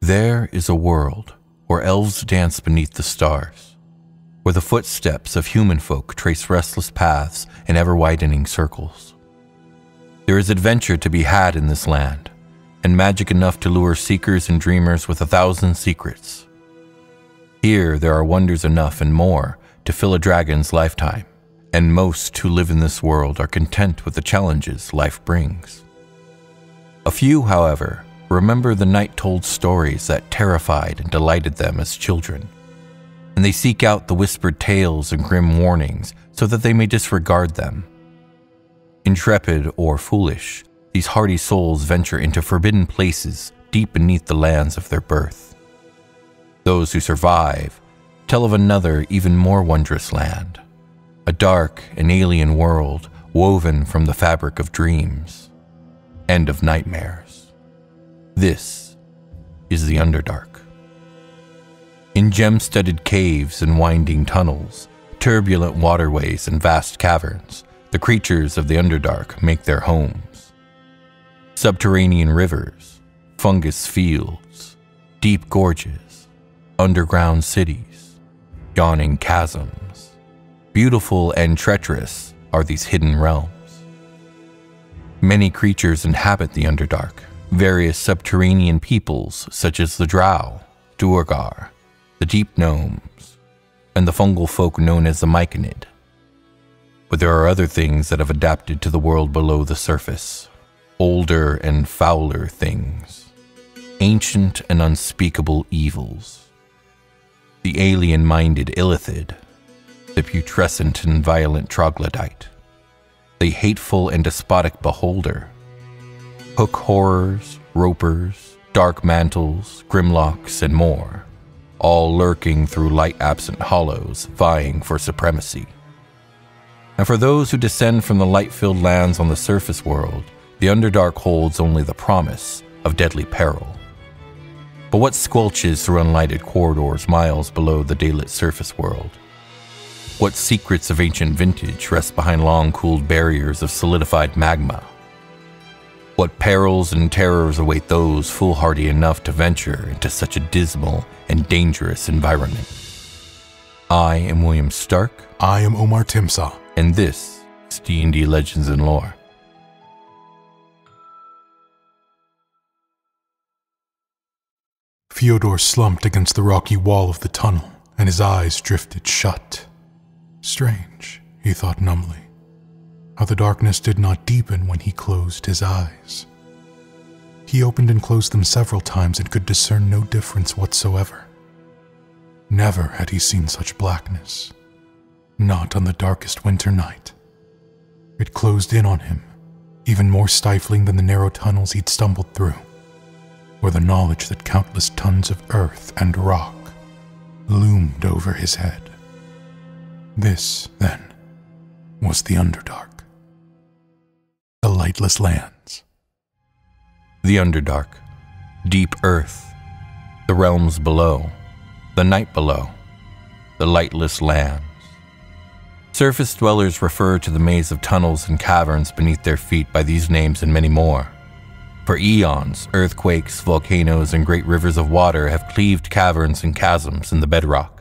There is a world where elves dance beneath the stars, where the footsteps of human folk trace restless paths in ever-widening circles. There is adventure to be had in this land, and magic enough to lure seekers and dreamers with 1,000 secrets. Here there are wonders enough and more to fill a dragon's lifetime, and most who live in this world are content with the challenges life brings. A few, however, remember the night-told stories that terrified and delighted them as children, and they seek out the whispered tales and grim warnings so that they may disregard them. Intrepid or foolish, these hardy souls venture into forbidden places deep beneath the lands of their birth. Those who survive tell of another, even more wondrous land, a dark and alien world woven from the fabric of dreams and of nightmares. This is the Underdark. In gem-studded caves and winding tunnels, turbulent waterways and vast caverns, the creatures of the Underdark make their homes. Subterranean rivers, fungus fields, deep gorges, underground cities, yawning chasms. Beautiful and treacherous are these hidden realms. Many creatures inhabit the Underdark, various subterranean peoples such as the Drow, Duergar, the deep gnomes, and the fungal folk known as the Myconid. But there are other things that have adapted to the world below the surface, older and fouler things, ancient and unspeakable evils. The alien-minded Illithid, the putrescent and violent troglodyte, the hateful and despotic beholder, hook horrors, ropers, dark mantles, grimlocks, and more, all lurking through light-absent hollows, vying for supremacy. And for those who descend from the light-filled lands on the surface world, the Underdark holds only the promise of deadly peril. But what squelches through unlighted corridors miles below the daylit surface world? What secrets of ancient vintage rest behind long-cooled barriers of solidified magma? What perils and terrors await those foolhardy enough to venture into such a dismal and dangerous environment? I am William Stark. I am Omar Timsaw. And this is D&D Legends and Lore. Fyodor slumped against the rocky wall of the tunnel, and his eyes drifted shut. Strange, he thought numbly, how the darkness did not deepen when he closed his eyes. He opened and closed them several times and could discern no difference whatsoever. Never had he seen such blackness, not on the darkest winter night. It closed in on him, even more stifling than the narrow tunnels he'd stumbled through, or the knowledge that countless tons of earth and rock loomed over his head. This, then, was the Underdark. The lightless lands. The Underdark, deep earth, the realms below, the night below, the lightless lands. Surface dwellers refer to the maze of tunnels and caverns beneath their feet by these names and many more. For eons, earthquakes, volcanoes, and great rivers of water have cleaved caverns and chasms in the bedrock.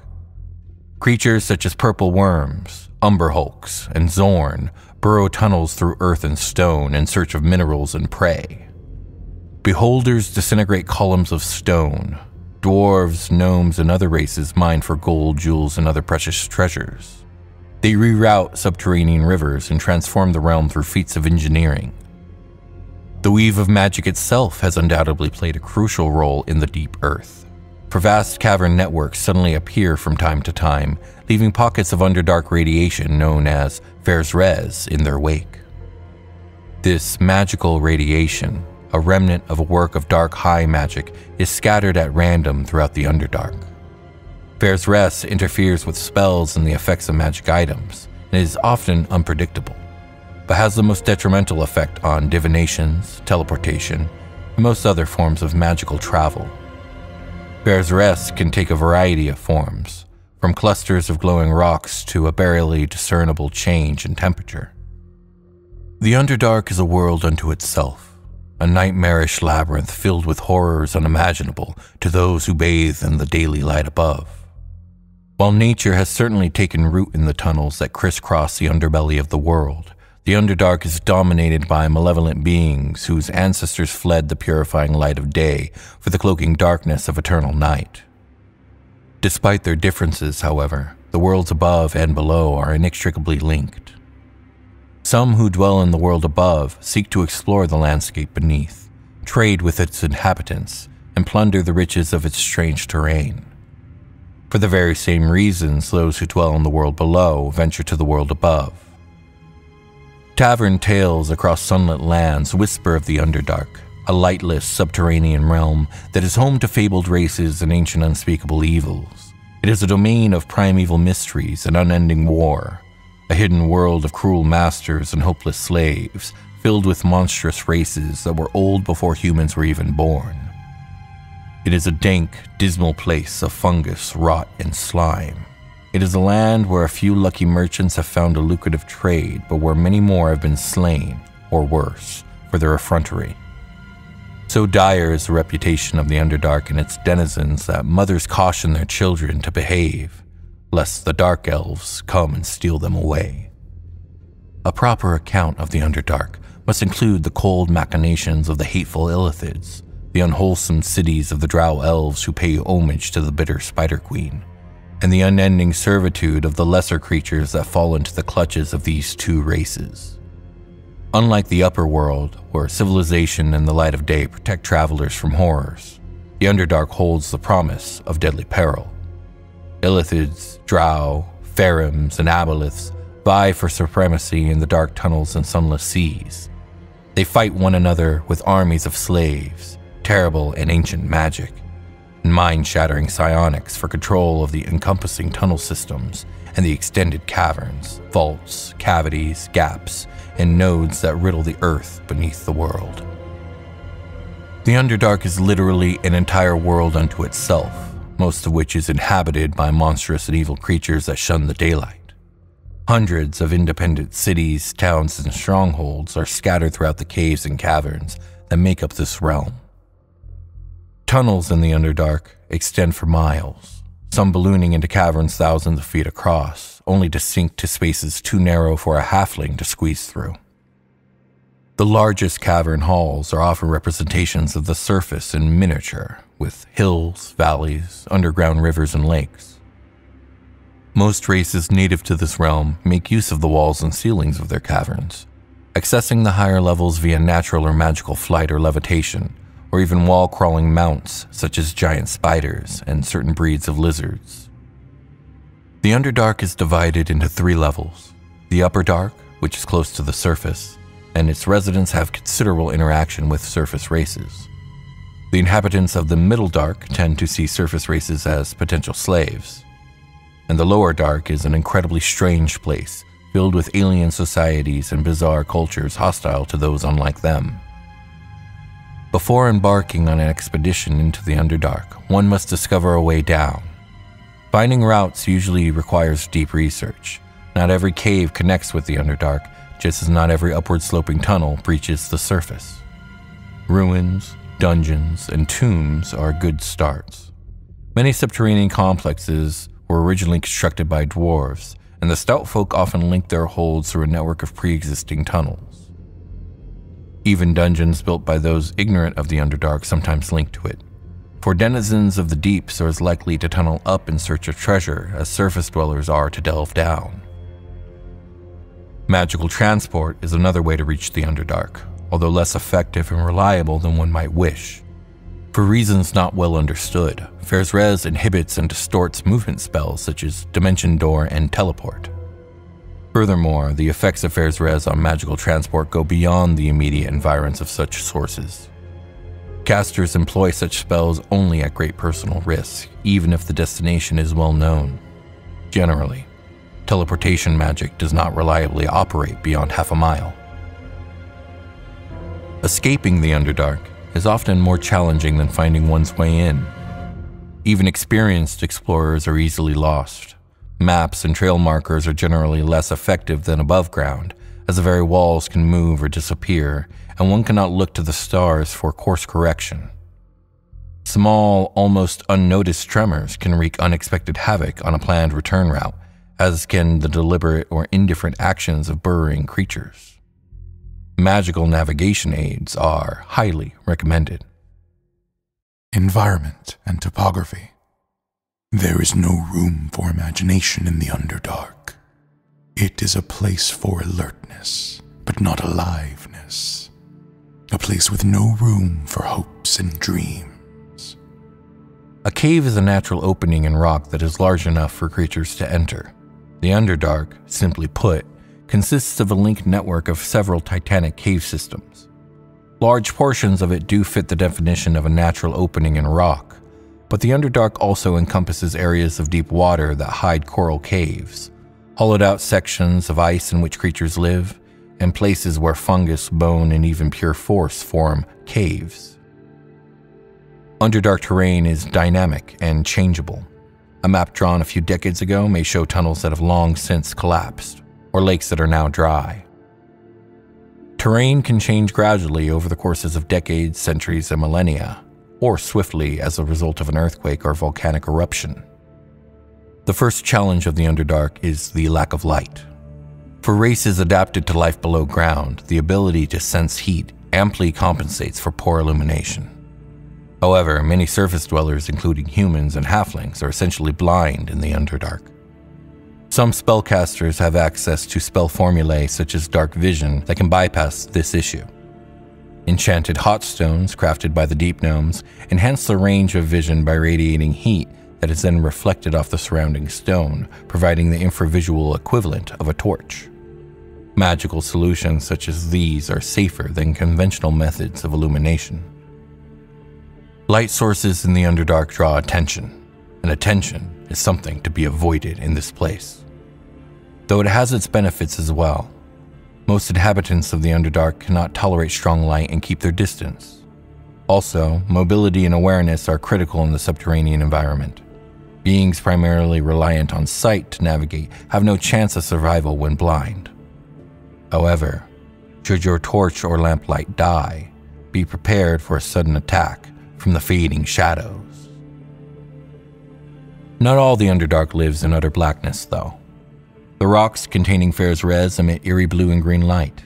Creatures such as purple worms, umber hulks, and Zorn burrow tunnels through earth and stone in search of minerals and prey. Beholders disintegrate columns of stone. Dwarves, gnomes, and other races mine for gold, jewels, and other precious treasures. They reroute subterranean rivers and transform the realm through feats of engineering. The weave of magic itself has undoubtedly played a crucial role in the deep earth, for vast cavern networks suddenly appear from time to time, leaving pockets of Underdark radiation known as Fersrez in their wake. This magical radiation, a remnant of a work of dark high magic, is scattered at random throughout the Underdark. Fersrez interferes with spells and the effects of magic items, and is often unpredictable, but has the most detrimental effect on divinations, teleportation, and most other forms of magical travel. Fersrez can take a variety of forms, from clusters of glowing rocks to a barely discernible change in temperature. The Underdark is a world unto itself, a nightmarish labyrinth filled with horrors unimaginable to those who bathe in the daily light above. While nature has certainly taken root in the tunnels that crisscross the underbelly of the world, the Underdark is dominated by malevolent beings whose ancestors fled the purifying light of day for the cloaking darkness of eternal night. Despite their differences, however, the worlds above and below are inextricably linked. Some who dwell in the world above seek to explore the landscape beneath, trade with its inhabitants, and plunder the riches of its strange terrain. For the very same reasons, those who dwell in the world below venture to the world above. Tavern tales across sunlit lands whisper of the Underdark, a lightless subterranean realm that is home to fabled races and ancient unspeakable evils. It is a domain of primeval mysteries and unending war, a hidden world of cruel masters and hopeless slaves, filled with monstrous races that were old before humans were even born. It is a dank, dismal place of fungus, rot, and slime. It is a land where a few lucky merchants have found a lucrative trade, but where many more have been slain, or worse, for their effrontery. So dire is the reputation of the Underdark and its denizens that mothers caution their children to behave, lest the dark elves come and steal them away. A proper account of the Underdark must include the cold machinations of the hateful Illithids, the unwholesome cities of the drow elves who pay homage to the bitter Spider Queen, and the unending servitude of the lesser creatures that fall into the clutches of these two races. Unlike the upper world, where civilization and the light of day protect travelers from horrors, the Underdark holds the promise of deadly peril. Illithids, drow, pharaohs, and aboleths vie for supremacy in the dark tunnels and sunless seas. They fight one another with armies of slaves, terrible and ancient magic, and mind-shattering psionics for control of the encompassing tunnel systems and the extended caverns, vaults, cavities, gaps, and nodes that riddle the earth beneath the world. The Underdark is literally an entire world unto itself, most of which is inhabited by monstrous and evil creatures that shun the daylight. Hundreds of independent cities, towns, and strongholds are scattered throughout the caves and caverns that make up this realm. Tunnels in the Underdark extend for miles, some ballooning into caverns thousands of feet across, only to sink to spaces too narrow for a halfling to squeeze through. The largest cavern halls are often representations of the surface in miniature, with hills, valleys, underground rivers, and lakes. Most races native to this realm make use of the walls and ceilings of their caverns, accessing the higher levels via natural or magical flight or levitation, or even wall-crawling mounts such as giant spiders and certain breeds of lizards. The Underdark is divided into 3 levels: the Upper Dark, which is close to the surface, and its residents have considerable interaction with surface races. The inhabitants of the Middle Dark tend to see surface races as potential slaves. And the Lower Dark is an incredibly strange place, filled with alien societies and bizarre cultures hostile to those unlike them. Before embarking on an expedition into the Underdark, one must discover a way down. Finding routes usually requires deep research. Not every cave connects with the Underdark, just as not every upward-sloping tunnel breaches the surface. Ruins, dungeons, and tombs are good starts. Many subterranean complexes were originally constructed by dwarves, and the stout folk often link their holds through a network of pre-existing tunnels. Even dungeons built by those ignorant of the Underdark sometimes link to it, for denizens of the deeps are as likely to tunnel up in search of treasure as surface dwellers are to delve down. Magical transport is another way to reach the Underdark, although less effective and reliable than one might wish. For reasons not well understood, Fersrez inhibits and distorts movement spells such as Dimension Door and Teleport. Furthermore, the effects of Fersrez on magical transport go beyond the immediate environs of such sources. Casters employ such spells only at great personal risk, even if the destination is well known. Generally, teleportation magic does not reliably operate beyond half a mile. Escaping the Underdark is often more challenging than finding one's way in. Even experienced explorers are easily lost. Maps and trail markers are generally less effective than above ground, as the very walls can move or disappear, and one cannot look to the stars for course correction. Small, almost unnoticed tremors can wreak unexpected havoc on a planned return route, as can the deliberate or indifferent actions of burrowing creatures. Magical navigation aids are highly recommended. Environment and topography. There is no room for imagination in the Underdark. It is a place for alertness, but not aliveness. A place with no room for hopes and dreams. A cave is a natural opening in rock that is large enough for creatures to enter. The Underdark, simply put, consists of a linked network of several titanic cave systems. Large portions of it do fit the definition of a natural opening in rock, but the Underdark also encompasses areas of deep water that hide coral caves, hollowed out sections of ice in which creatures live, and places where fungus, bone, and even pure force form caves. Underdark terrain is dynamic and changeable. A map drawn a few decades ago may show tunnels that have long since collapsed, or lakes that are now dry. Terrain can change gradually over the courses of decades, centuries, and millennia, or swiftly as a result of an earthquake or volcanic eruption. The first challenge of the Underdark is the lack of light. For races adapted to life below ground, the ability to sense heat amply compensates for poor illumination. However, many surface dwellers, including humans and halflings, are essentially blind in the Underdark. Some spellcasters have access to spell formulae such as dark vision that can bypass this issue. Enchanted hot stones, crafted by the deep gnomes, enhance the range of vision by radiating heat that is then reflected off the surrounding stone, providing the infravisual equivalent of a torch. Magical solutions such as these are safer than conventional methods of illumination. Light sources in the Underdark draw attention, and attention is something to be avoided in this place. Though it has its benefits as well. Most inhabitants of the Underdark cannot tolerate strong light and keep their distance. Also, mobility and awareness are critical in the subterranean environment. Beings primarily reliant on sight to navigate have no chance of survival when blind. However, should your torch or lamplight die, be prepared for a sudden attack from the fading shadows. Not all the Underdark lives in utter blackness, though. The rocks containing Fair's res emit eerie blue and green light.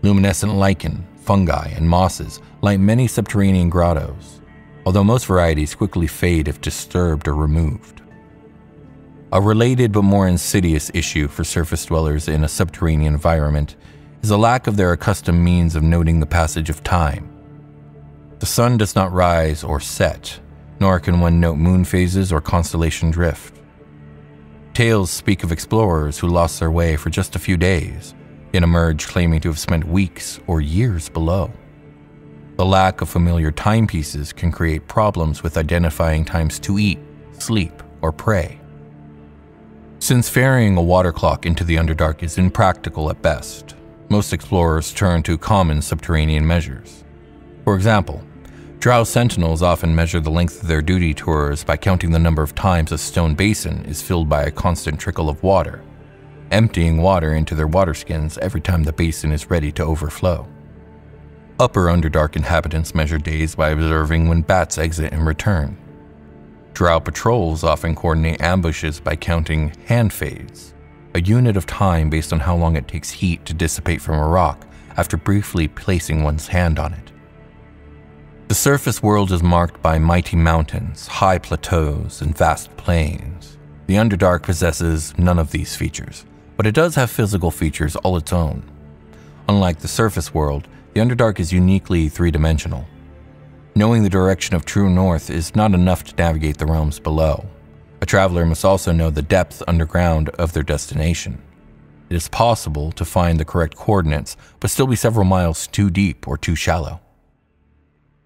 Luminescent lichen, fungi, and mosses light many subterranean grottos, although most varieties quickly fade if disturbed or removed. A related but more insidious issue for surface dwellers in a subterranean environment is a lack of their accustomed means of noting the passage of time. The sun does not rise or set, nor can one note moon phases or constellation drift. Tales speak of explorers who lost their way for just a few days, yet emerge claiming to have spent weeks or years below. The lack of familiar timepieces can create problems with identifying times to eat, sleep, or pray. Since ferrying a water clock into the Underdark is impractical at best, most explorers turn to common subterranean measures. For example, Drow sentinels often measure the length of their duty tours by counting the number of times a stone basin is filled by a constant trickle of water, emptying water into their water skins every time the basin is ready to overflow. Upper Underdark inhabitants measure days by observing when bats exit and return. Drow patrols often coordinate ambushes by counting hand fades, a unit of time based on how long it takes heat to dissipate from a rock after briefly placing one's hand on it. The surface world is marked by mighty mountains, high plateaus, and vast plains. The Underdark possesses none of these features, but it does have physical features all its own. Unlike the surface world, the Underdark is uniquely three-dimensional. Knowing the direction of true north is not enough to navigate the realms below. A traveler must also know the depth underground of their destination. It is possible to find the correct coordinates, but still be several miles too deep or too shallow.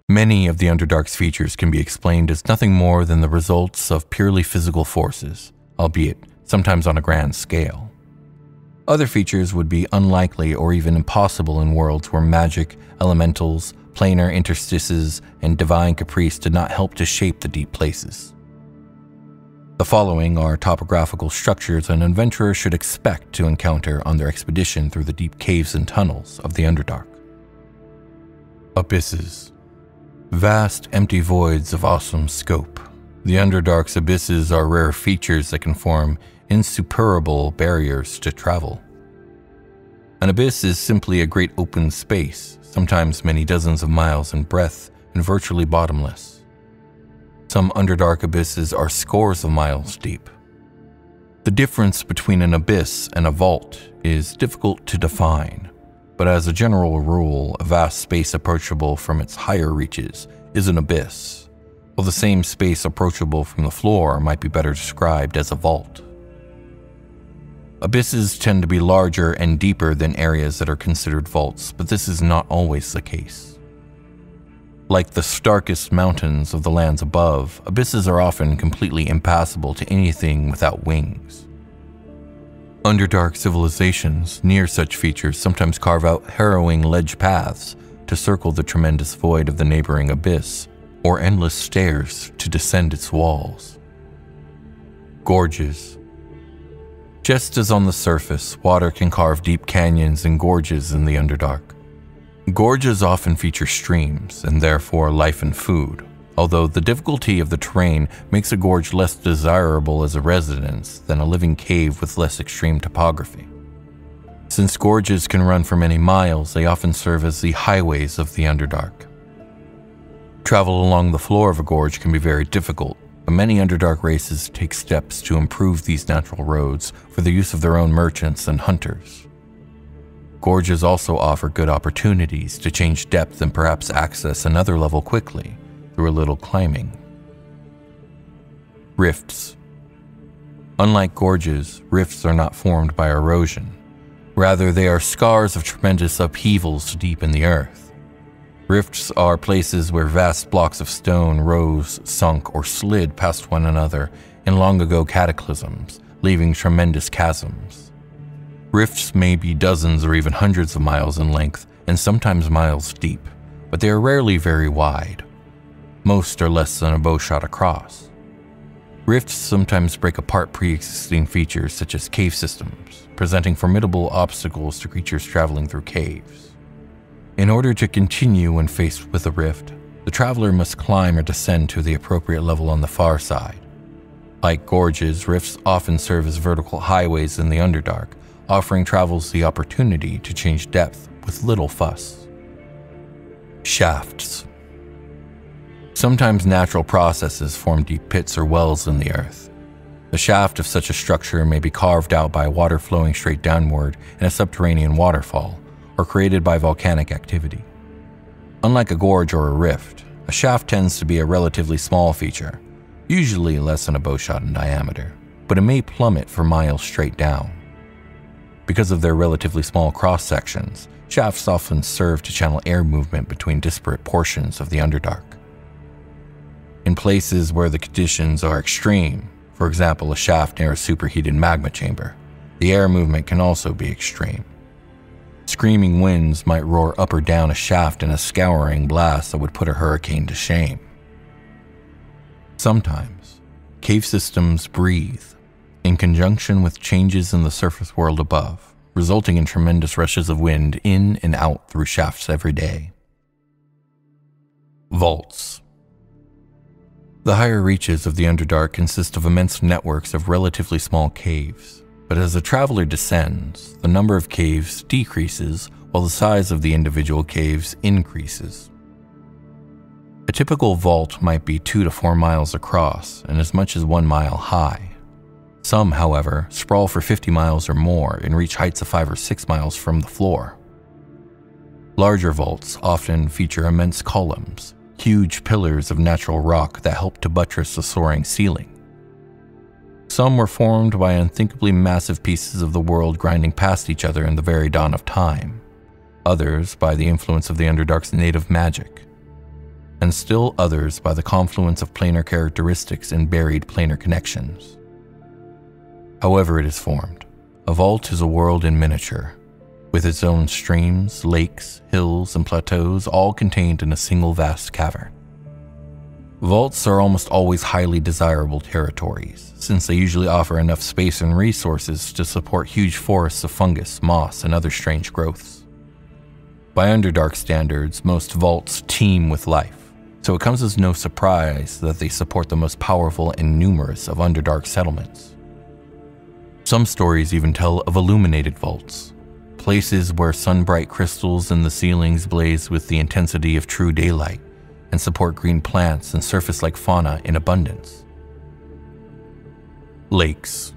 Many of the Underdark's features can be explained as nothing more than the results of purely physical forces, albeit sometimes on a grand scale. Other features would be unlikely or even impossible in worlds where magic, elementals, planar interstices, and divine caprice did not help to shape the deep places. The following are topographical structures an adventurer should expect to encounter on their expedition through the deep caves and tunnels of the Underdark. Abysses. Vast, empty voids of awesome scope. The Underdark's abysses are rare features that can form insuperable barriers to travel. An abyss is simply a great open space, sometimes many dozens of miles in breadth and virtually bottomless. Some Underdark abysses are scores of miles deep. The difference between an abyss and a vault is difficult to define, but as a general rule, a vast space approachable from its higher reaches is an abyss, while the same space approachable from the floor might be better described as a vault. Abysses tend to be larger and deeper than areas that are considered vaults, but this is not always the case. Like the starkest mountains of the lands above, abysses are often completely impassable to anything without wings. Underdark civilizations near such features sometimes carve out harrowing ledge paths to circle the tremendous void of the neighboring abyss, or endless stairs to descend its walls. Gorges. Just as on the surface, water can carve deep canyons and gorges in the Underdark. Gorges often feature streams, and therefore life and food, although the difficulty of the terrain makes a gorge less desirable as a residence than a living cave with less extreme topography. Since gorges can run for many miles, they often serve as the highways of the Underdark. Travel along the floor of a gorge can be very difficult, but many Underdark races take steps to improve these natural roads for the use of their own merchants and hunters. Gorges also offer good opportunities to change depth and perhaps access another level quickly through a little climbing. Rifts. Unlike gorges, rifts are not formed by erosion. Rather, they are scars of tremendous upheavals deep in the earth. Rifts are places where vast blocks of stone rose, sunk, or slid past one another in long-ago cataclysms, leaving tremendous chasms. Rifts may be dozens or even hundreds of miles in length, and sometimes miles deep, but they are rarely very wide. Most are less than a bow shot across. Rifts sometimes break apart pre-existing features such as cave systems, presenting formidable obstacles to creatures traveling through caves. In order to continue when faced with a rift, the traveler must climb or descend to the appropriate level on the far side. Like gorges, rifts often serve as vertical highways in the Underdark, offering travelers the opportunity to change depth with little fuss. Shafts. Sometimes natural processes form deep pits or wells in the earth. The shaft of such a structure may be carved out by water flowing straight downward in a subterranean waterfall, or created by volcanic activity. Unlike a gorge or a rift, a shaft tends to be a relatively small feature, usually less than a bow shot in diameter, but it may plummet for miles straight down. Because of their relatively small cross-sections, shafts often serve to channel air movement between disparate portions of the Underdark. In places where the conditions are extreme, for example a shaft near a superheated magma chamber, the air movement can also be extreme. Screaming winds might roar up or down a shaft in a scouring blast that would put a hurricane to shame. Sometimes, cave systems breathe, in conjunction with changes in the surface world above, resulting in tremendous rushes of wind in and out through shafts every day. Vaults. The higher reaches of the Underdark consist of immense networks of relatively small caves. But as the traveler descends, the number of caves decreases while the size of the individual caves increases. A typical vault might be 2 to 4 miles across and as much as 1 mile high. Some, however, sprawl for 50 miles or more and reach heights of 5 or 6 miles from the floor. Larger vaults often feature immense columns, huge pillars of natural rock that help to buttress the soaring ceiling. Some were formed by unthinkably massive pieces of the world grinding past each other in the very dawn of time, others by the influence of the Underdark's native magic, and still others by the confluence of planar characteristics and buried planar connections. However it is formed, a vault is a world in miniature, with its own streams, lakes, hills, and plateaus all contained in a single vast cavern. Vaults are almost always highly desirable territories, since they usually offer enough space and resources to support huge forests of fungus, moss, and other strange growths. By Underdark standards, most vaults teem with life, so it comes as no surprise that they support the most powerful and numerous of Underdark settlements. Some stories even tell of illuminated vaults, places where sun-bright crystals in the ceilings blaze with the intensity of true daylight and support green plants and surface-like fauna in abundance. Lakes.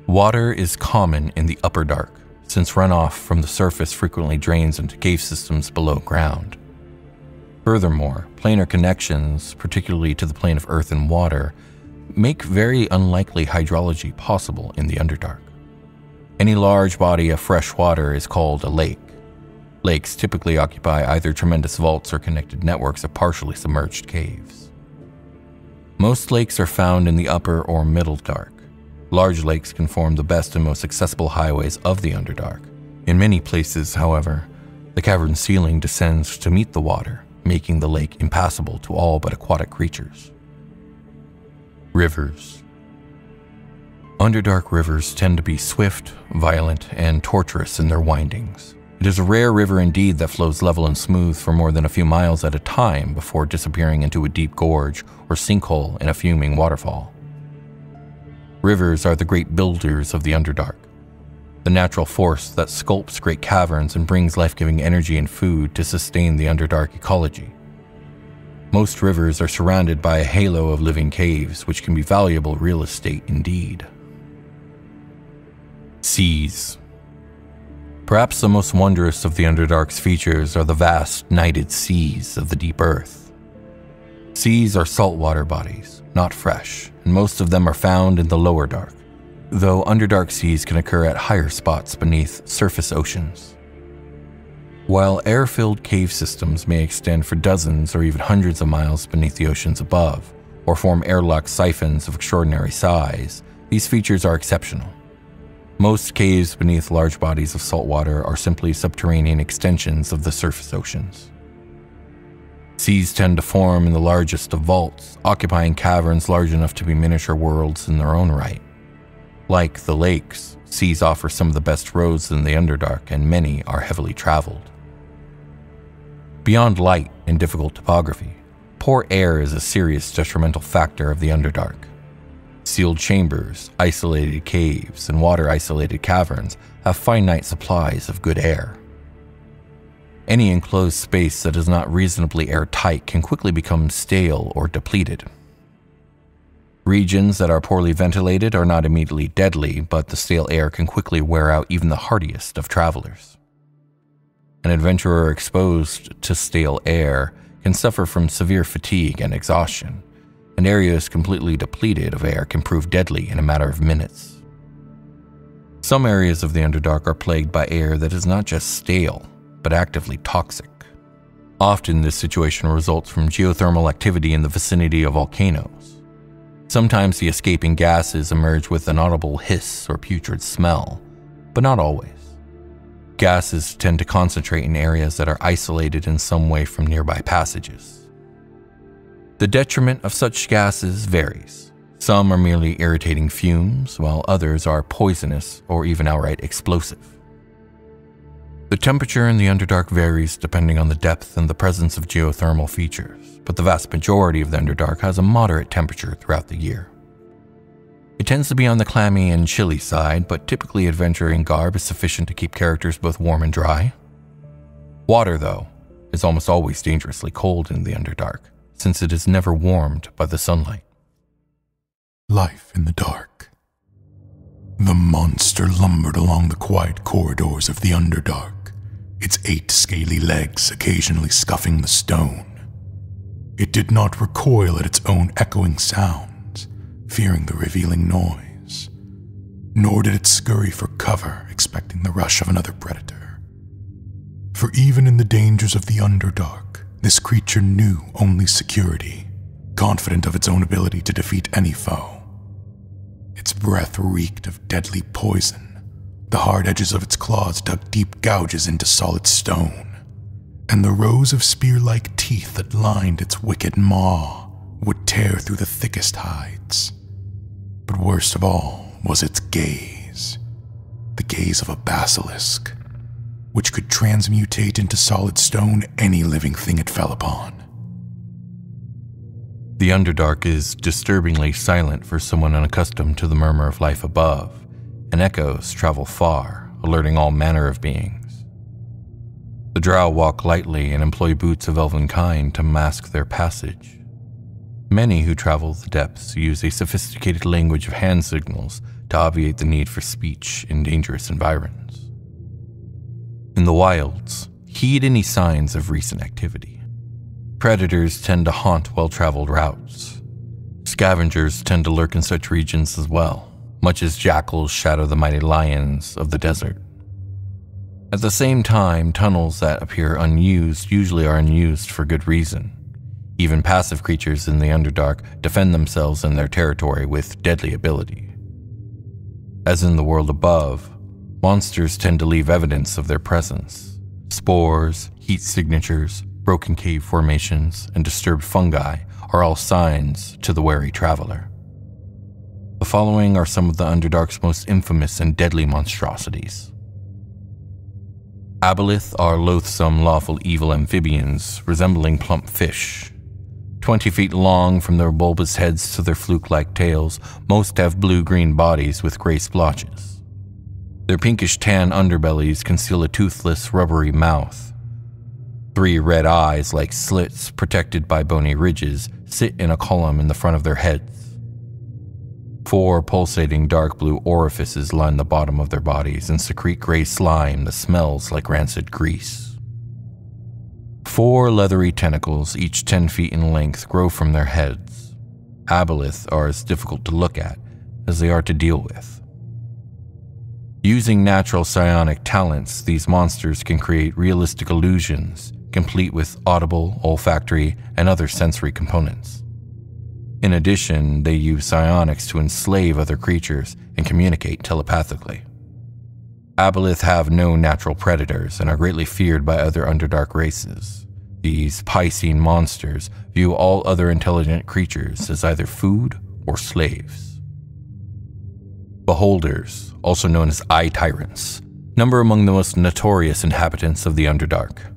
Water is common in the Upper Dark, since runoff from the surface frequently drains into cave systems below ground. Furthermore, planar connections, particularly to the plane of earth and water, make very unlikely hydrology possible in the Underdark. Any large body of fresh water is called a lake. Lakes typically occupy either tremendous vaults or connected networks of partially submerged caves. Most lakes are found in the Upper or Middle Dark. Large lakes can form the best and most accessible highways of the Underdark. In many places, however, the cavern ceiling descends to meet the water, making the lake impassable to all but aquatic creatures. Rivers. Underdark rivers tend to be swift, violent, and tortuous in their windings. It is a rare river indeed that flows level and smooth for more than a few miles at a time before disappearing into a deep gorge or sinkhole in a fuming waterfall. Rivers are the great builders of the Underdark, the natural force that sculpts great caverns and brings life-giving energy and food to sustain the Underdark ecology. Most rivers are surrounded by a halo of living caves, which can be valuable real estate indeed. Seas. Perhaps the most wondrous of the Underdark's features are the vast, nighted seas of the deep earth. Seas are saltwater bodies, not fresh, and most of them are found in the lower dark, though Underdark seas can occur at higher spots beneath surface oceans. While air-filled cave systems may extend for dozens or even hundreds of miles beneath the oceans above, or form airlock siphons of extraordinary size, these features are exceptional. Most caves beneath large bodies of salt water are simply subterranean extensions of the surface oceans. Seas tend to form in the largest of vaults, occupying caverns large enough to be miniature worlds in their own right. Like the lakes, seas offer some of the best roads in the Underdark, and many are heavily traveled. Beyond light and difficult topography, poor air is a serious detrimental factor of the Underdark. Sealed chambers, isolated caves, and water-isolated caverns have finite supplies of good air. Any enclosed space that is not reasonably airtight can quickly become stale or depleted. Regions that are poorly ventilated are not immediately deadly, but the stale air can quickly wear out even the hardiest of travelers. An adventurer exposed to stale air can suffer from severe fatigue and exhaustion, and areas completely depleted of air can prove deadly in a matter of minutes. Some areas of the Underdark are plagued by air that is not just stale, but actively toxic. Often this situation results from geothermal activity in the vicinity of volcanoes. Sometimes the escaping gases emerge with an audible hiss or putrid smell, but not always. Gases tend to concentrate in areas that are isolated in some way from nearby passages. The detriment of such gases varies. Some are merely irritating fumes, while others are poisonous or even outright explosive. The temperature in the Underdark varies depending on the depth and the presence of geothermal features, but the vast majority of the Underdark has a moderate temperature throughout the year. It tends to be on the clammy and chilly side, but typically adventuring garb is sufficient to keep characters both warm and dry. Water, though, is almost always dangerously cold in the Underdark, since it is never warmed by the sunlight. Life in the dark. The monster lumbered along the quiet corridors of the Underdark, its 8 scaly legs occasionally scuffing the stone. It did not recoil at its own echoing sounds, fearing the revealing noise, nor did it scurry for cover, expecting the rush of another predator. For even in the dangers of the Underdark, this creature knew only security, confident of its own ability to defeat any foe. Its breath reeked of deadly poison. The hard edges of its claws dug deep gouges into solid stone, and the rows of spear-like teeth that lined its wicked maw would tear through the thickest hides. But worst of all was its gaze, the gaze of a basilisk. which could transmutate into solid stone any living thing it fell upon. The Underdark is disturbingly silent for someone unaccustomed to the murmur of life above, and echoes travel far, alerting all manner of beings. The drow walk lightly and employ boots of elven kind to mask their passage. Many who travel the depths use a sophisticated language of hand signals to obviate the need for speech in dangerous environs. In the wilds, heed any signs of recent activity. Predators tend to haunt well-traveled routes. Scavengers tend to lurk in such regions as well, much as jackals shadow the mighty lions of the desert. At the same time, tunnels that appear unused usually are unused for good reason. Even passive creatures in the Underdark defend themselves in their territory with deadly ability. As in the world above, monsters tend to leave evidence of their presence. Spores, heat signatures, broken cave formations, and disturbed fungi are all signs to the wary traveler. The following are some of the Underdark's most infamous and deadly monstrosities. Aboleth are loathsome, lawful evil amphibians resembling plump fish. 20 feet long from their bulbous heads to their fluke-like tails, most have blue-green bodies with gray splotches. Their pinkish-tan underbellies conceal a toothless, rubbery mouth. 3 red eyes, like slits protected by bony ridges, sit in a column in the front of their heads. 4 pulsating dark blue orifices line the bottom of their bodies and secrete gray slime that smells like rancid grease. 4 leathery tentacles, each 10 feet in length, grow from their heads. Aboleth are as difficult to look at as they are to deal with. Using natural psionic talents, these monsters can create realistic illusions, complete with audible, olfactory, and other sensory components. In addition, they use psionics to enslave other creatures and communicate telepathically. Aboleth have no natural predators and are greatly feared by other Underdark races. These Piscean monsters view all other intelligent creatures as either food or slaves. Beholders, also known as Eye Tyrants, number among the most notorious inhabitants of the Underdark.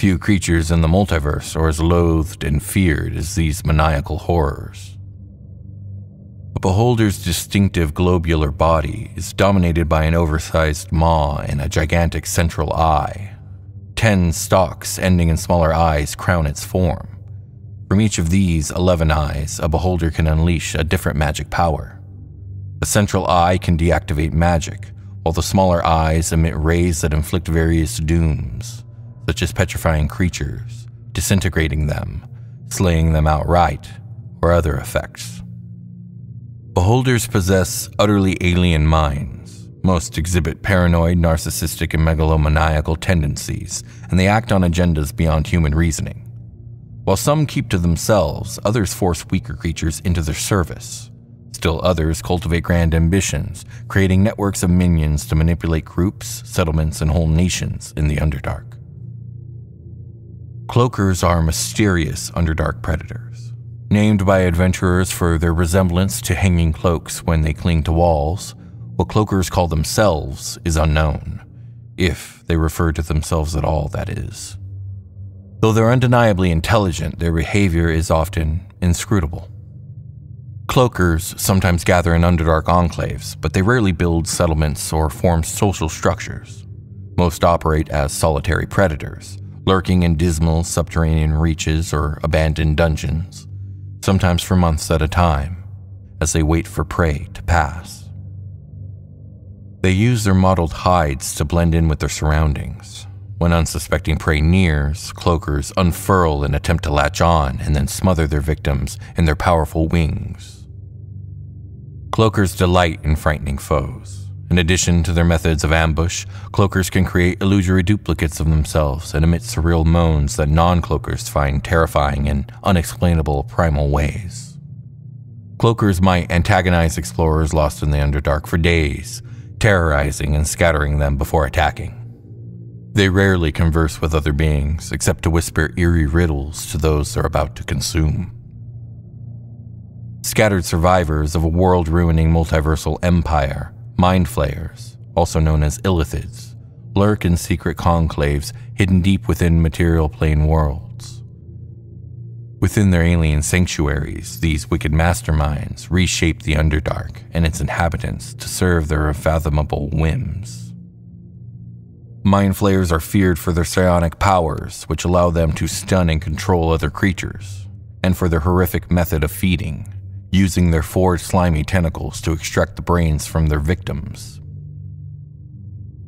Few creatures in the multiverse are as loathed and feared as these maniacal horrors. A beholder's distinctive globular body is dominated by an oversized maw and a gigantic central eye. 10 stalks ending in smaller eyes crown its form. From each of these 11 eyes, a beholder can unleash a different magic power. The central eye can deactivate magic, while the smaller eyes emit rays that inflict various dooms, such as petrifying creatures, disintegrating them, slaying them outright, or other effects. Beholders possess utterly alien minds. Most exhibit paranoid, narcissistic, and megalomaniacal tendencies, and they act on agendas beyond human reasoning. While some keep to themselves, others force weaker creatures into their service. Still others cultivate grand ambitions, creating networks of minions to manipulate groups, settlements, and whole nations in the Underdark. Cloakers are mysterious Underdark predators. Named by adventurers for their resemblance to hanging cloaks when they cling to walls, what cloakers call themselves is unknown, if they refer to themselves at all, that is. Though they're undeniably intelligent, their behavior is often inscrutable. Cloakers sometimes gather in Underdark enclaves, but they rarely build settlements or form social structures. Most operate as solitary predators, lurking in dismal subterranean reaches or abandoned dungeons, sometimes for months at a time, as they wait for prey to pass. They use their mottled hides to blend in with their surroundings. When unsuspecting prey nears, cloakers unfurl and attempt to latch on and then smother their victims in their powerful wings. Cloakers delight in frightening foes. In addition to their methods of ambush, cloakers can create illusory duplicates of themselves and emit surreal moans that non-cloakers find terrifying in unexplainable primal ways. Cloakers might antagonize explorers lost in the Underdark for days, terrorizing and scattering them before attacking. They rarely converse with other beings, except to whisper eerie riddles to those they're about to consume. Scattered survivors of a world-ruining multiversal empire, mind flayers, also known as illithids, lurk in secret conclaves hidden deep within material plane worlds. Within their alien sanctuaries, these wicked masterminds reshape the Underdark and its inhabitants to serve their unfathomable whims. Mind flayers are feared for their psionic powers, which allow them to stun and control other creatures, and for their horrific method of feeding, using their forged slimy tentacles to extract the brains from their victims.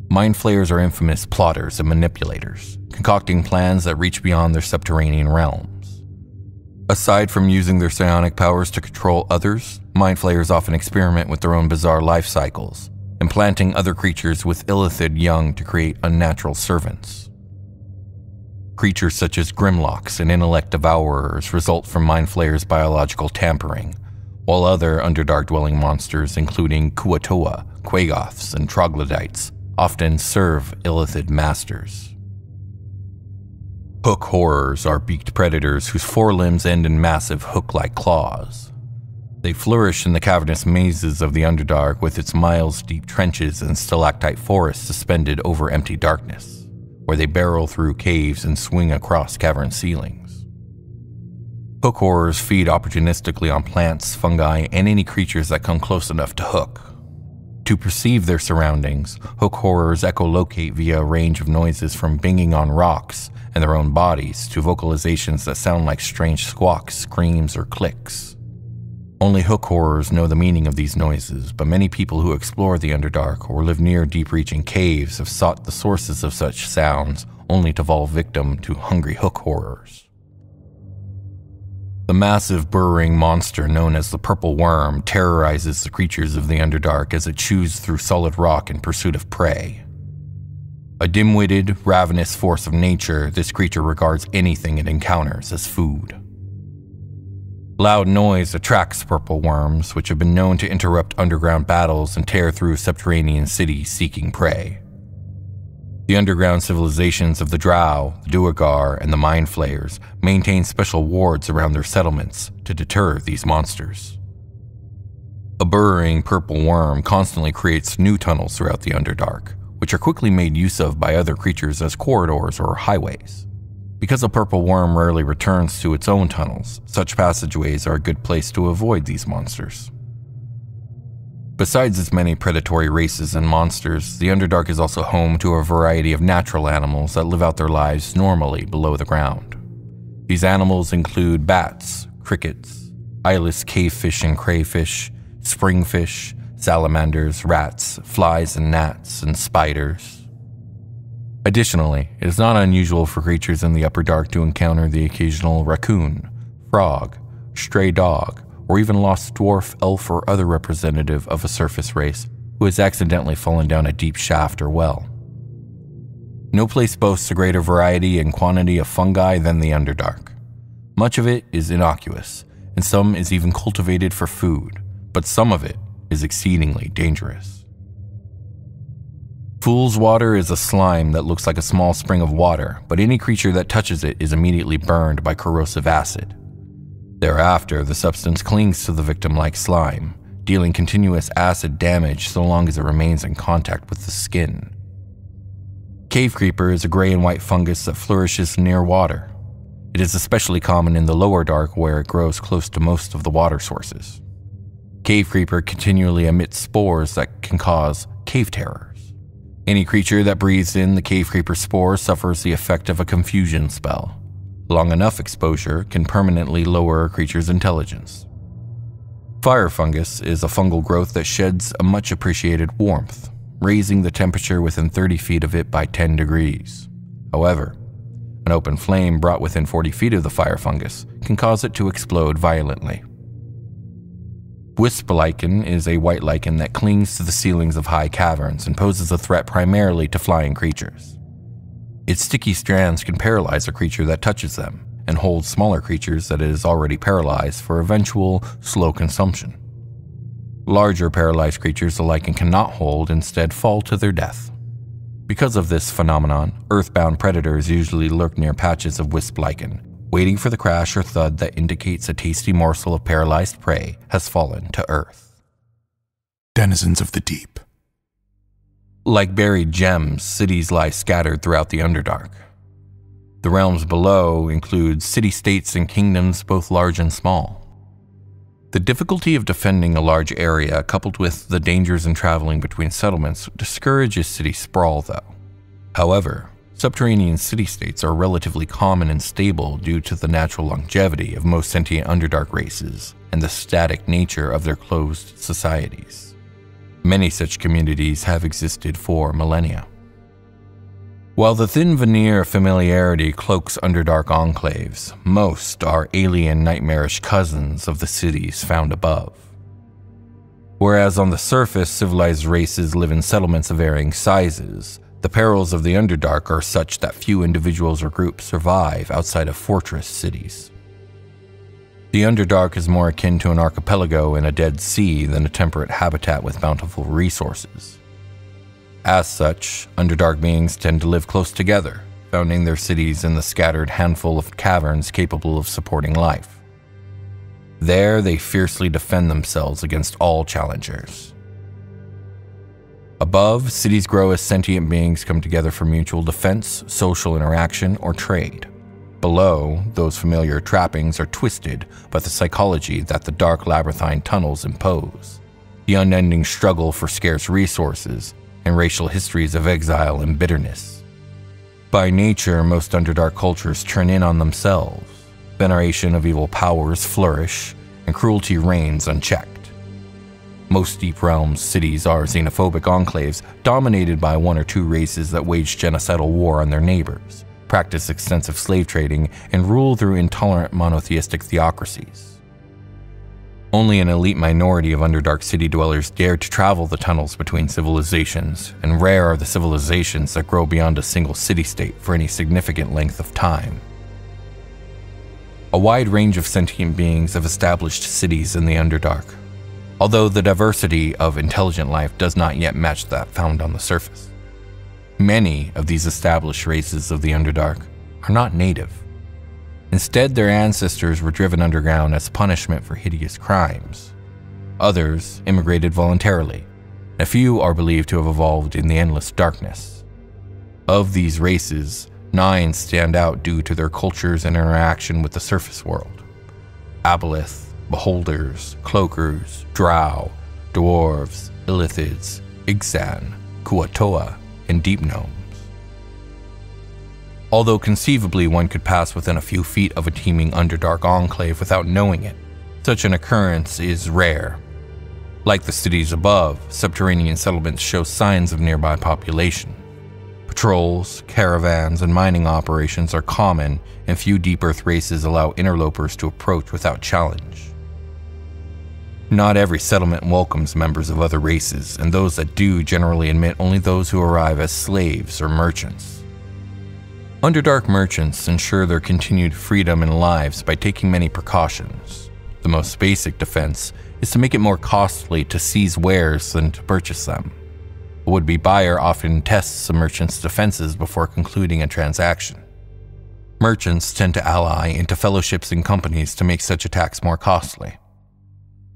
Mind flayers are infamous plotters and manipulators, concocting plans that reach beyond their subterranean realms. Aside from using their psionic powers to control others, mind flayers often experiment with their own bizarre life cycles, implanting other creatures with illithid young to create unnatural servants. Creatures such as Grimlocks and Intellect Devourers result from mind flayers' biological tampering, while other Underdark-dwelling monsters, including Kuatoa, Quagoths, and Troglodytes, often serve illithid masters. Hook horrors are beaked predators whose forelimbs end in massive hook-like claws. They flourish in the cavernous mazes of the Underdark with its miles-deep trenches and stalactite forests suspended over empty darkness, where they barrel through caves and swing across cavern ceilings. Hook horrors feed opportunistically on plants, fungi, and any creatures that come close enough to hook. To perceive their surroundings, hook horrors echolocate via a range of noises from banging on rocks and their own bodies to vocalizations that sound like strange squawks, screams, or clicks. Only hook horrors know the meaning of these noises, but many people who explore the Underdark or live near deep-reaching caves have sought the sources of such sounds, only to fall victim to hungry hook horrors. The massive burrowing monster known as the Purple Worm terrorizes the creatures of the Underdark as it chews through solid rock in pursuit of prey. A dim-witted, ravenous force of nature, this creature regards anything it encounters as food. Loud noise attracts purple worms, which have been known to interrupt underground battles and tear through subterranean cities seeking prey. The underground civilizations of the Drow, the Duergar, and the Mind Flayers maintain special wards around their settlements to deter these monsters. A burrowing purple worm constantly creates new tunnels throughout the Underdark, which are quickly made use of by other creatures as corridors or highways. Because a purple worm rarely returns to its own tunnels, such passageways are a good place to avoid these monsters. Besides its many predatory races and monsters, the Underdark is also home to a variety of natural animals that live out their lives normally below the ground. These animals include bats, crickets, eyeless cavefish and crayfish, springfish, salamanders, rats, flies and gnats, and spiders. Additionally, it is not unusual for creatures in the Upper Dark to encounter the occasional raccoon, frog, stray dog, or even lost dwarf, elf, or other representative of a surface race who has accidentally fallen down a deep shaft or well. No place boasts a greater variety and quantity of fungi than the Underdark. Much of it is innocuous, and some is even cultivated for food, but some of it is exceedingly dangerous. Fool's water is a slime that looks like a small spring of water, but any creature that touches it is immediately burned by corrosive acid. Thereafter, the substance clings to the victim like slime, dealing continuous acid damage so long as it remains in contact with the skin. Cave creeper is a gray and white fungus that flourishes near water. It is especially common in the lower dark where it grows close to most of the water sources. Cave creeper continually emits spores that can cause cave terrors. Any creature that breathes in the cave creeper spore suffers the effect of a confusion spell. Long enough exposure can permanently lower a creature's intelligence. Fire fungus is a fungal growth that sheds a much appreciated warmth, raising the temperature within 30 feet of it by 10 degrees. However, an open flame brought within 40 feet of the fire fungus can cause it to explode violently. Wisp lichen is a white lichen that clings to the ceilings of high caverns and poses a threat primarily to flying creatures. Its sticky strands can paralyze a creature that touches them and hold smaller creatures that it is already paralyzed for eventual slow consumption. Larger paralyzed creatures the lichen cannot hold instead fall to their death. Because of this phenomenon, earthbound predators usually lurk near patches of wisp lichen, waiting for the crash or thud that indicates a tasty morsel of paralyzed prey has fallen to earth. Denizens of the deep. Like buried gems, cities lie scattered throughout the Underdark. The realms below include city-states and kingdoms both large and small. The difficulty of defending a large area, coupled with the dangers in traveling between settlements, discourages city sprawl, though. However, subterranean city-states are relatively common and stable due to the natural longevity of most sentient Underdark races and the static nature of their closed societies. Many such communities have existed for millennia. While the thin veneer of familiarity cloaks Underdark enclaves, most are alien, nightmarish cousins of the cities found above. Whereas on the surface, civilized races live in settlements of varying sizes, the perils of the Underdark are such that few individuals or groups survive outside of fortress cities. The Underdark is more akin to an archipelago in a dead sea than a temperate habitat with bountiful resources. As such, Underdark beings tend to live close together, founding their cities in the scattered handful of caverns capable of supporting life. There, they fiercely defend themselves against all challengers. Above, cities grow as sentient beings come together for mutual defense, social interaction, or trade. Below, those familiar trappings are twisted by the psychology that the dark labyrinthine tunnels impose, the unending struggle for scarce resources, and racial histories of exile and bitterness. By nature, most Underdark cultures turn in on themselves. Veneration of evil powers flourish, and cruelty reigns unchecked. Most deep realms cities are xenophobic enclaves dominated by one or two races that wage genocidal war on their neighbors, practice extensive slave trading, and rule through intolerant monotheistic theocracies. Only an elite minority of Underdark city dwellers dare to travel the tunnels between civilizations, and rare are the civilizations that grow beyond a single city-state for any significant length of time. A wide range of sentient beings have established cities in the Underdark, although the diversity of intelligent life does not yet match that found on the surface. Many of these established races of the Underdark are not native. Instead, their ancestors were driven underground as punishment for hideous crimes. Others immigrated voluntarily. A few are believed to have evolved in the endless darkness. Of these races, 9 stand out due to their cultures and interaction with the surface world: Aboleth, Beholders, Cloakers, Drow, Dwarves, Illithids, Igzan, Kuatoa, and Deep Gnomes. Although conceivably one could pass within a few feet of a teeming Underdark enclave without knowing it, such an occurrence is rare. Like the cities above, subterranean settlements show signs of nearby population. Patrols, caravans, and mining operations are common, and few deep earth races allow interlopers to approach without challenge. Not every settlement welcomes members of other races, and those that do generally admit only those who arrive as slaves or merchants. Underdark merchants ensure their continued freedom and lives by taking many precautions. The most basic defense is to make it more costly to seize wares than to purchase them. A would-be buyer often tests a merchant's defenses before concluding a transaction. Merchants tend to ally into fellowships and companies to make such attacks more costly.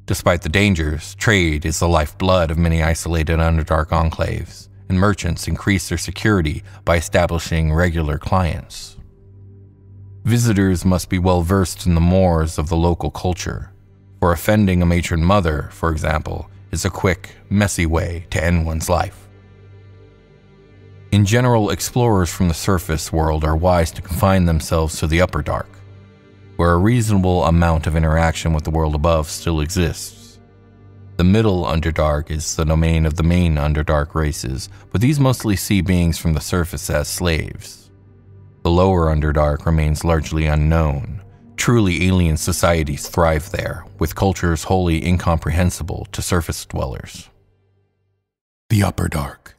Despite the dangers, trade is the lifeblood of many isolated Underdark enclaves, and merchants increase their security by establishing regular clients. Visitors must be well versed in the mores of the local culture, for offending a matron mother, for example, is a quick, messy way to end one's life. In general, explorers from the surface world are wise to confine themselves to the Upper Dark, where a reasonable amount of interaction with the world above still exists. The Middle Underdark is the domain of the main Underdark races, but these mostly see beings from the surface as slaves. The Lower Underdark remains largely unknown. Truly alien societies thrive there, with cultures wholly incomprehensible to surface dwellers. The Upper Dark.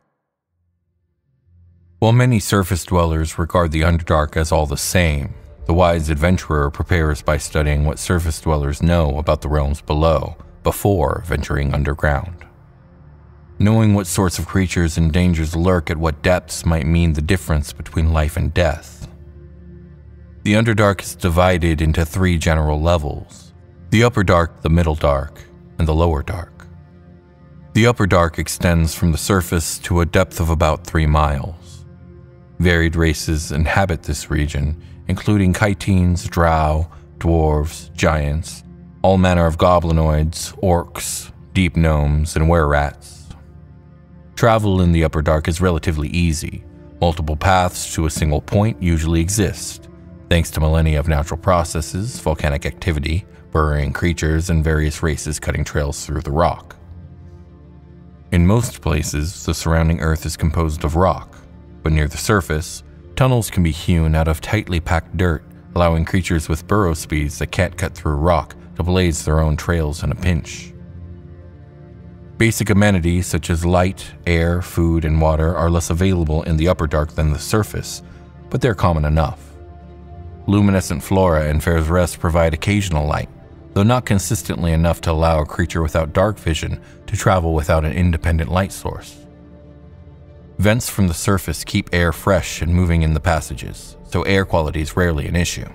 While many surface dwellers regard the Underdark as all the same, the wise adventurer prepares by studying what surface dwellers know about the realms below, before venturing underground. Knowing what sorts of creatures and dangers lurk at what depths might mean the difference between life and death. The Underdark is divided into 3 general levels: the Upper Dark, the Middle Dark, and the Lower Dark. The Upper Dark extends from the surface to a depth of about 3 miles. Varied races inhabit this region, including chitines, drow, dwarves, giants, all manner of goblinoids, orcs, deep gnomes, and were-rats. Travel in the Upper Dark is relatively easy. Multiple paths to a single point usually exist, thanks to millennia of natural processes, volcanic activity, burrowing creatures, and various races cutting trails through the rock. In most places, the surrounding earth is composed of rock, but near the surface, tunnels can be hewn out of tightly packed dirt, allowing creatures with burrow speeds that can't cut through rock to blaze their own trails in a pinch. Basic amenities such as light, air, food, and water are less available in the Upper Dark than the surface, but they're common enough. Luminescent flora and Fair's Rest provide occasional light, though not consistently enough to allow a creature without dark vision to travel without an independent light source. Vents from the surface keep air fresh and moving in the passages, so air quality is rarely an issue.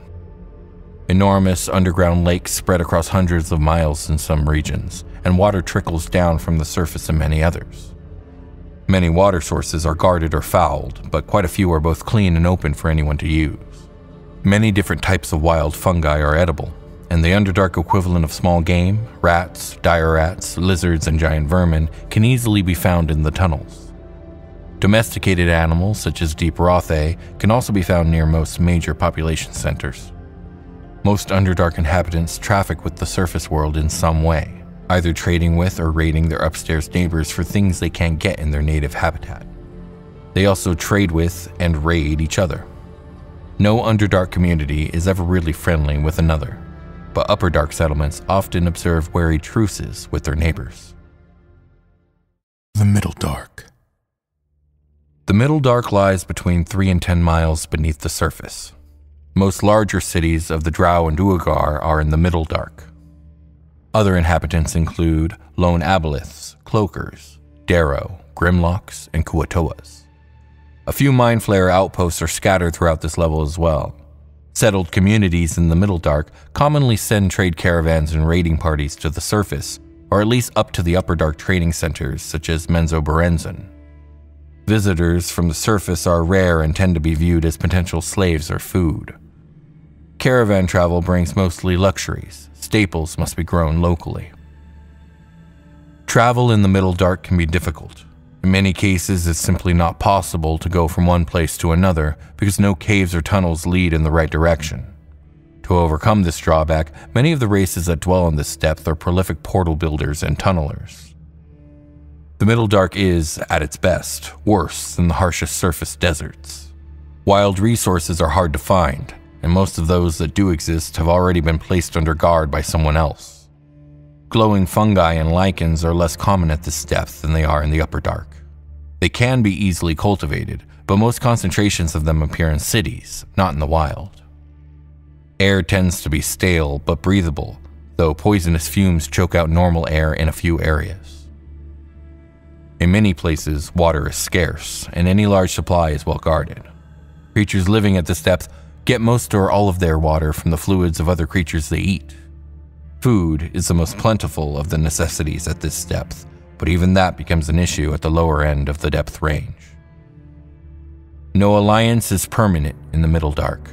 Enormous underground lakes spread across hundreds of miles in some regions, and water trickles down from the surface in many others. Many water sources are guarded or fouled, but quite a few are both clean and open for anyone to use. Many different types of wild fungi are edible, and the Underdark equivalent of small game, rats, dire rats, lizards, and giant vermin can easily be found in the tunnels. Domesticated animals such as deep rothae can also be found near most major population centers. Most Underdark inhabitants traffic with the surface world in some way, either trading with or raiding their upstairs neighbors for things they can't get in their native habitat. They also trade with and raid each other. No Underdark community is ever really friendly with another, but Upper Dark settlements often observe wary truces with their neighbors. The Middle Dark. The Middle Dark lies between 3 and 10 miles beneath the surface. Most larger cities of the Drow and Duergar are in the Middle Dark. Other inhabitants include lone aboleths, cloakers, Darrow, Grimlocks, and Kuatoas. A few Mind Flayer outposts are scattered throughout this level as well. Settled communities in the Middle Dark commonly send trade caravans and raiding parties to the surface, or at least up to the Upper Dark trading centers such as Menzoberranzan. Visitors from the surface are rare and tend to be viewed as potential slaves or food. Caravan travel brings mostly luxuries. Staples must be grown locally. Travel in the Middle Dark can be difficult. In many cases, it's simply not possible to go from one place to another because no caves or tunnels lead in the right direction. To overcome this drawback, many of the races that dwell in this depth are prolific portal builders and tunnelers. The Middle Dark is, at its best, worse than the harshest surface deserts. Wild resources are hard to find, and most of those that do exist have already been placed under guard by someone else. Glowing fungi and lichens are less common at this depth than they are in the Upper Dark. They can be easily cultivated, but most concentrations of them appear in cities, not in the wild. Air tends to be stale but breathable, though poisonous fumes choke out normal air in a few areas. In many places, water is scarce, and any large supply is well guarded. Creatures living at this depth get most or all of their water from the fluids of other creatures they eat. Food is the most plentiful of the necessities at this depth, but even that becomes an issue at the lower end of the depth range. No alliance is permanent in the Middle Dark.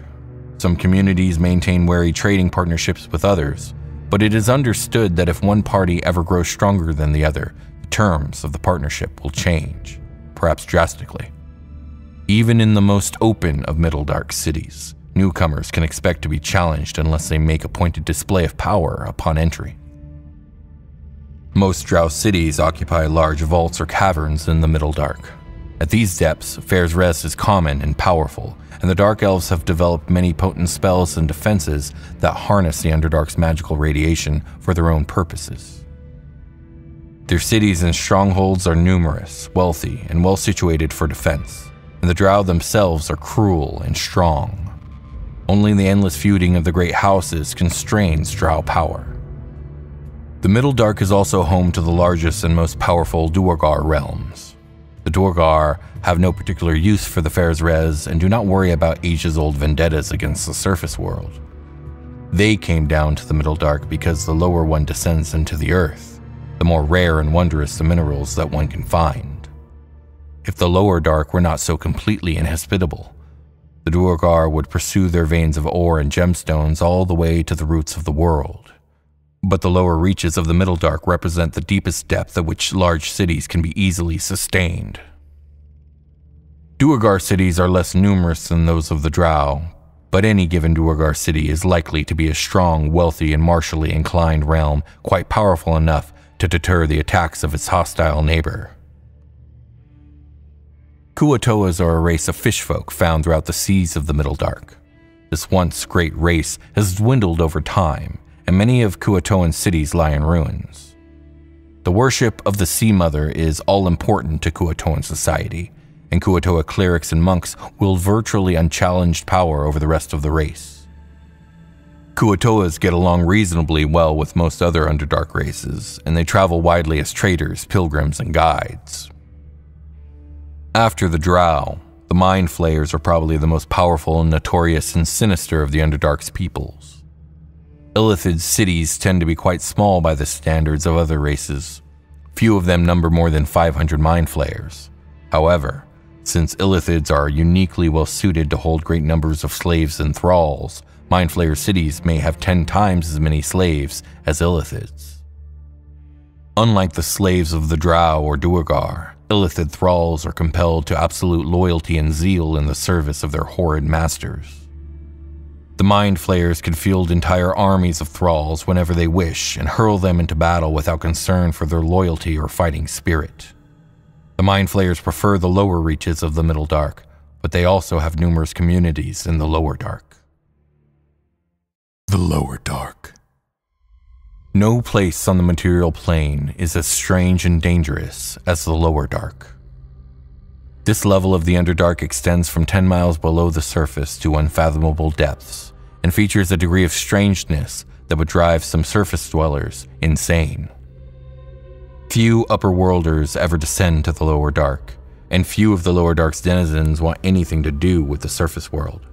Some communities maintain wary trading partnerships with others, but it is understood that if one party ever grows stronger than the other, the terms of the partnership will change, perhaps drastically. Even in the most open of Middle Dark cities, newcomers can expect to be challenged unless they make a pointed display of power upon entry. Most Drow cities occupy large vaults or caverns in the Middle Dark. At these depths, Fair's Rest is common and powerful, and the Dark Elves have developed many potent spells and defenses that harness the Underdark's magical radiation for their own purposes. Their cities and strongholds are numerous, wealthy, and well situated for defense, and the Drow themselves are cruel and strong. Only the endless feuding of the great houses constrains Drow power. The Middle Dark is also home to the largest and most powerful Duergar realms. The Duergar have no particular use for the Fair's Res and do not worry about ages-old vendettas against the surface world. They came down to the Middle Dark because the lower one descends into the earth, the more rare and wondrous the minerals that one can find. If the lower dark were not so completely inhospitable, the Duergar would pursue their veins of ore and gemstones all the way to the roots of the world. But the lower reaches of the middle dark represent the deepest depth at which large cities can be easily sustained. Duergar cities are less numerous than those of the Drow, but any given Duergar city is likely to be a strong, wealthy, and martially inclined realm quite powerful enough to deter the attacks of its hostile neighbor. Kuo-toas are a race of fishfolk found throughout the seas of the Middle Dark. This once great race has dwindled over time, and many of Kuo-toan cities lie in ruins. The worship of the Sea Mother is all-important to Kuo-toan society, and Kuo-toa clerics and monks wield virtually unchallenged power over the rest of the race. Kuo-toas get along reasonably well with most other Underdark races, and they travel widely as traders, pilgrims, and guides. After the Drow, the Mind Flayers are probably the most powerful and notorious and sinister of the Underdark's peoples. Illithid's cities tend to be quite small by the standards of other races. Few of them number more than 500 Mind Flayers. However, since Illithids are uniquely well suited to hold great numbers of slaves and thralls, Mind Flayer cities may have 10 times as many slaves as Illithids. Unlike the slaves of the Drow or Duergar, Illithid thralls are compelled to absolute loyalty and zeal in the service of their horrid masters. The Mind Flayers can field entire armies of thralls whenever they wish and hurl them into battle without concern for their loyalty or fighting spirit. The Mind Flayers prefer the lower reaches of the Middle Dark, but they also have numerous communities in the Lower Dark. The Lower Dark. No place on the material plane is as strange and dangerous as the Lower Dark. This level of the Underdark extends from 10 miles below the surface to unfathomable depths, and features a degree of strangeness that would drive some surface dwellers insane. Few Upper-worlders ever descend to the Lower Dark, and few of the Lower Dark's denizens want anything to do with the surface world.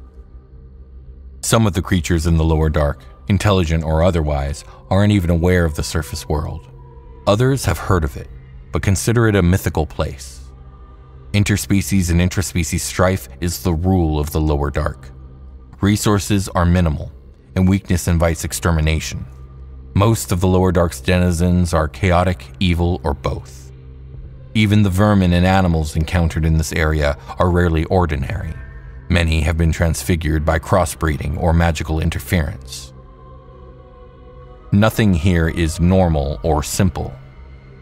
Some of the creatures in the Lower Dark, intelligent or otherwise, aren't even aware of the surface world. Others have heard of it, but consider it a mythical place. Interspecies and intraspecies strife is the rule of the Lower Dark. Resources are minimal, and weakness invites extermination. Most of the Lower Dark's denizens are chaotic, evil, or both. Even the vermin and animals encountered in this area are rarely ordinary. Many have been transfigured by crossbreeding or magical interference. Nothing here is normal or simple.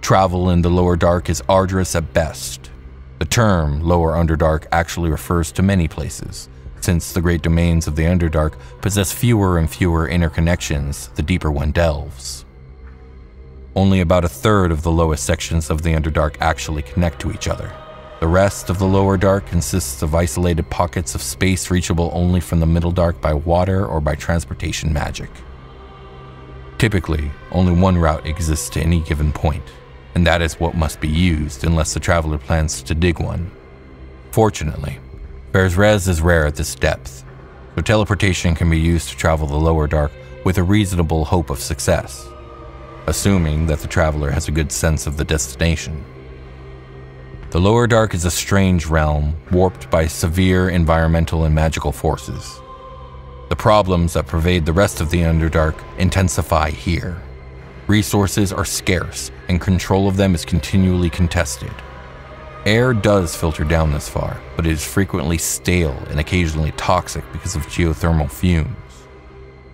Travel in the Lower Dark is arduous at best. The term Lower Underdark actually refers to many places, since the great domains of the Underdark possess fewer and fewer interconnections the deeper one delves. Only about a third of the lowest sections of the Underdark actually connect to each other. The rest of the Lower Dark consists of isolated pockets of space reachable only from the Middle Dark by water or by transportation magic. Typically, only one route exists to any given point, and that is what must be used unless the traveler plans to dig one. Fortunately, Ferzrez is rare at this depth, so teleportation can be used to travel the Lower Dark with a reasonable hope of success, assuming that the traveler has a good sense of the destination. The Lower Dark is a strange realm, warped by severe environmental and magical forces. The problems that pervade the rest of the Underdark intensify here. Resources are scarce, and control of them is continually contested. Air does filter down this far, but it is frequently stale and occasionally toxic because of geothermal fumes.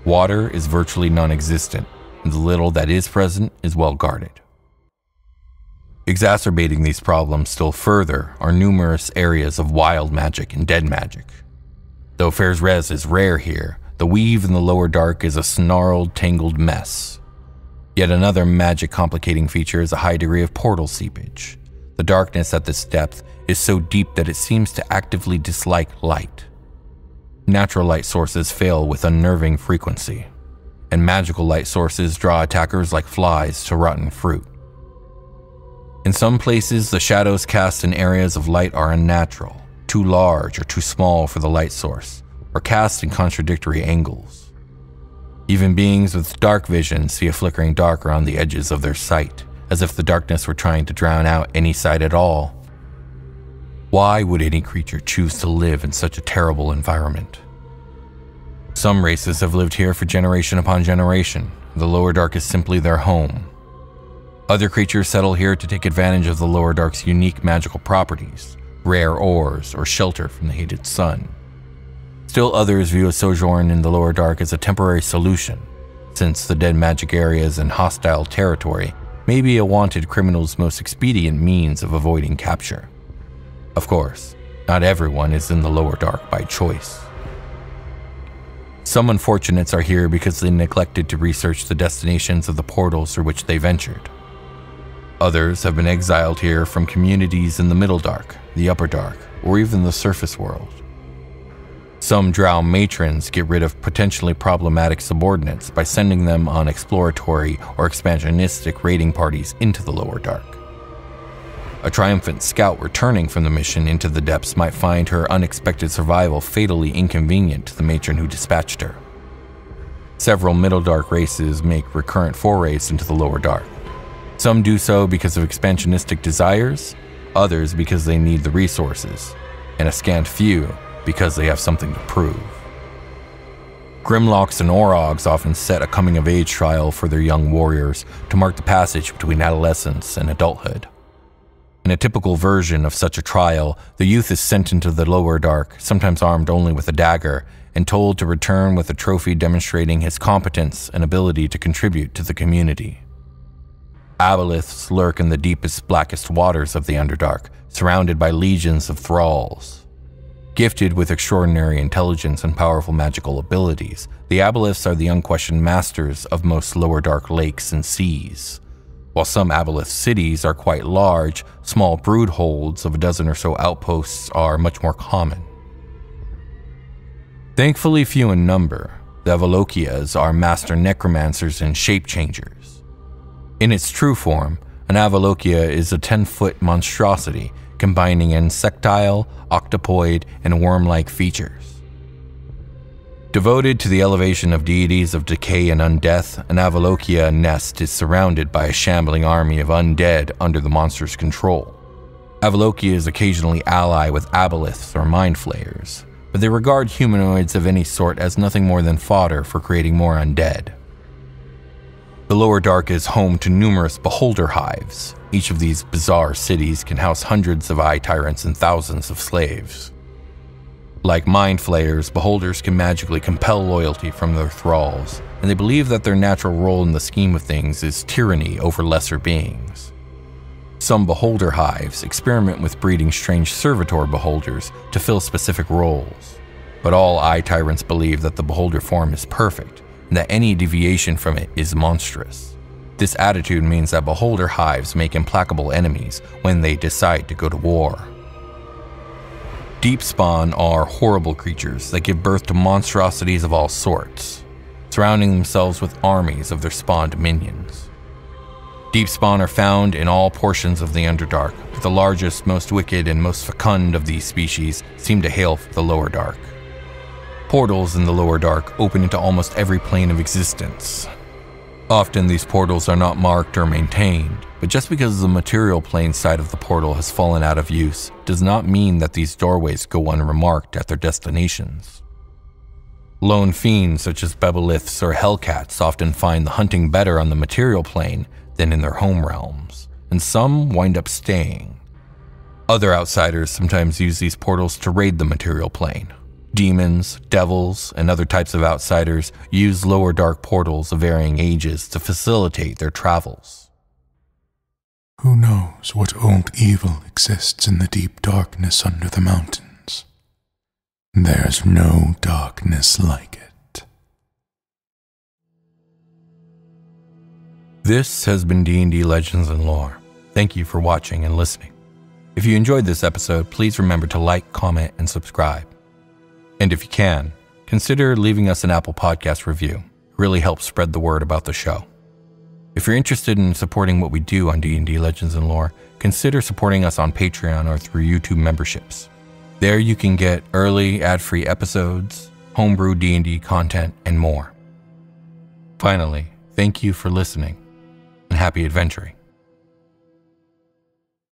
Water is virtually non-existent, and the little that is present is well guarded. Exacerbating these problems still further are numerous areas of wild magic and dead magic. Though Ferzrez is rare here, the weave in the Lower Dark is a snarled, tangled mess. Yet another magic complicating feature is a high degree of portal seepage. The darkness at this depth is so deep that it seems to actively dislike light. Natural light sources fail with unnerving frequency, and magical light sources draw attackers like flies to rotten fruit. In some places, the shadows cast in areas of light are unnatural, too large or too small for the light source, or cast in contradictory angles. Even beings with dark vision see a flickering dark around the edges of their sight, as if the darkness were trying to drown out any sight at all. Why would any creature choose to live in such a terrible environment? Some races have lived here for generation upon generation. The Lower Dark is simply their home. Other creatures settle here to take advantage of the Lower Dark's unique magical properties, rare ores, or shelter from the hated sun. Still others view a sojourn in the Lower Dark as a temporary solution, since the dead magic areas and hostile territory may be a wanted criminal's most expedient means of avoiding capture. Of course, not everyone is in the Lower Dark by choice. Some unfortunates are here because they neglected to research the destinations of the portals through which they ventured. Others have been exiled here from communities in the Middle Dark, the Upper Dark, or even the surface world. Some drow matrons get rid of potentially problematic subordinates by sending them on exploratory or expansionistic raiding parties into the Lower Dark. A triumphant scout returning from the mission into the depths might find her unexpected survival fatally inconvenient to the matron who dispatched her. Several Middle Dark races make recurrent forays into the Lower Dark. Some do so because of expansionistic desires, others because they need the resources, and a scant few because they have something to prove. Grimlocks and Orogs often set a coming-of-age trial for their young warriors to mark the passage between adolescence and adulthood. In a typical version of such a trial, the youth is sent into the Lower Dark, sometimes armed only with a dagger, and told to return with a trophy demonstrating his competence and ability to contribute to the community. Aboleths lurk in the deepest, blackest waters of the Underdark, surrounded by legions of thralls. Gifted with extraordinary intelligence and powerful magical abilities, the Aboleths are the unquestioned masters of most Lower Dark lakes and seas. While some Aboleth cities are quite large, small brood holds of a dozen or so outposts are much more common. Thankfully few in number, the Avalokias are master necromancers and shape-changers. In its true form, an Avalokia is a 10-foot monstrosity combining insectile, octopoid, and worm-like features. Devoted to the elevation of deities of decay and undeath, an Avalokia nest is surrounded by a shambling army of undead under the monster's control. Avalokias occasionally ally with aboleths or mind flayers, but they regard humanoids of any sort as nothing more than fodder for creating more undead. The Lower Dark is home to numerous beholder hives. Each of these bizarre cities can house hundreds of eye tyrants and thousands of slaves. Like mind flayers, beholders can magically compel loyalty from their thralls, and they believe that their natural role in the scheme of things is tyranny over lesser beings. Some beholder hives experiment with breeding strange servitor beholders to fill specific roles, but all eye tyrants believe that the beholder form is perfect, and that any deviation from it is monstrous. This attitude means that beholder hives make implacable enemies when they decide to go to war. Deep spawn are horrible creatures that give birth to monstrosities of all sorts, surrounding themselves with armies of their spawned minions. Deep spawn are found in all portions of the Underdark, but the largest, most wicked, and most fecund of these species seem to hail from the Lower Dark. Portals in the Lower Dark open into almost every plane of existence. Often these portals are not marked or maintained, but just because the material plane side of the portal has fallen out of use does not mean that these doorways go unremarked at their destinations. Lone fiends such as Bebeliths or Hellcats often find the hunting better on the material plane than in their home realms, and some wind up staying. Other outsiders sometimes use these portals to raid the material plane. Demons, devils, and other types of outsiders use Lower Dark portals of varying ages to facilitate their travels. Who knows what old evil exists in the deep darkness under the mountains? There's no darkness like it. This has been D&D Legends and Lore. Thank you for watching and listening. If you enjoyed this episode, please remember to like, comment, and subscribe. And if you can, consider leaving us an Apple Podcast review. It really helps spread the word about the show. If you're interested in supporting what we do on D&D Legends and Lore, consider supporting us on Patreon or through YouTube memberships. There you can get early ad-free episodes, homebrew D&D content, and more. Finally, thank you for listening, and happy adventuring.